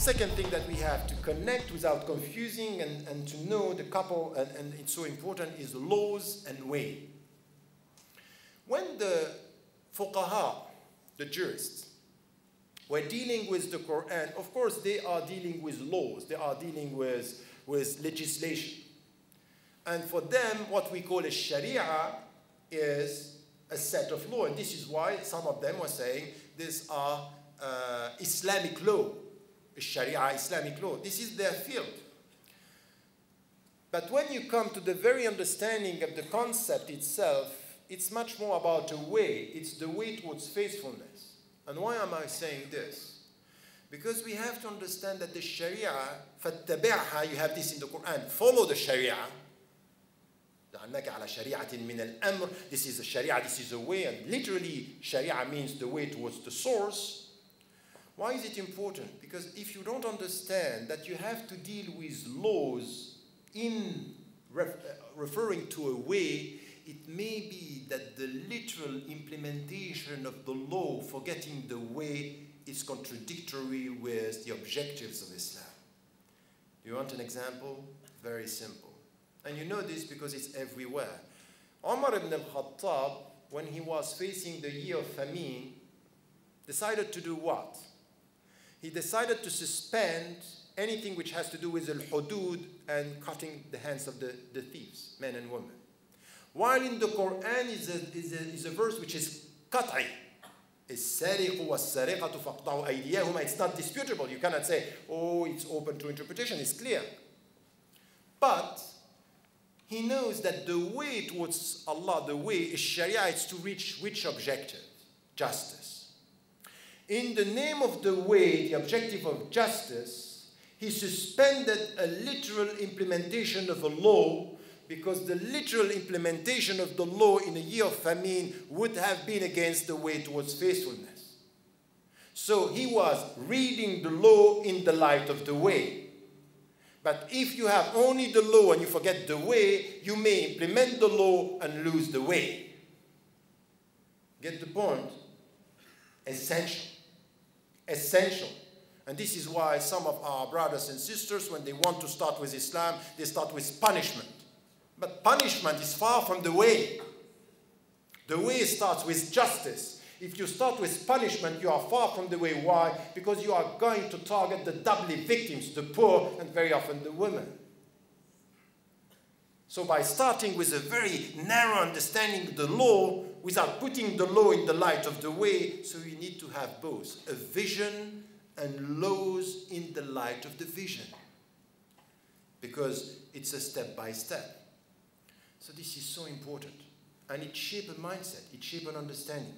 second thing that we have to connect without confusing and to know the couple, and it's so important, is laws and way. When the fuqaha, the jurists, were dealing with the Quran, of course they are dealing with laws, they are dealing with legislation. And for them, what we call a sharia is a set of law. And this is why some of them were saying these are Islamic law, sharia, Islamic law. This is their field. But when you come to the very understanding of the concept itself, it's much more about a way. It's the way towards faithfulness. And why am I saying this? Because we have to understand that the sharia, فَاتَّبِعْهَا, you have this in the Quran, follow the sharia. This is a sharia, this is a way, and literally sharia means the way towards the source. Why is it important? Because if you don't understand that you have to deal with laws in referring to a way, it may be that the literal implementation of the law, forgetting the way, is contradictory with the objectives of Islam. Do you want an example? Very simple. And you know this because it's everywhere. Umar ibn al-Khattab, when he was facing the year of famine, decided to do what? He decided to suspend anything which has to do with al-hudud and cutting the hands of the thieves, men and women. While in the Quran is a verse which is qat'i. It's not disputable. You cannot say, oh, it's open to interpretation. It's clear. But he knows that the way towards Allah, the way is sharia, is to reach which objective? Justice. In the name of the way, the objective of justice, he suspended a literal implementation of a law, because the literal implementation of the law in a year of famine would have been against the way towards faithfulness. So he was reading the law in the light of the way. But if you have only the law and you forget the way, you may implement the law and lose the way. Get the point? Essential. Essential. And this is why some of our brothers and sisters, when they want to start with Islam, they start with punishment. But punishment is far from the way. The way starts with justice. If you start with punishment, you are far from the way. Why? Because you are going to target the doubly victims, the poor and very often the women. So by starting with a very narrow understanding of the law, without putting the law in the light of the way, so you need to have both a vision and laws in the light of the vision. Because it's a step by step. So this is so important. And it shapes a mindset, it shapes an understanding.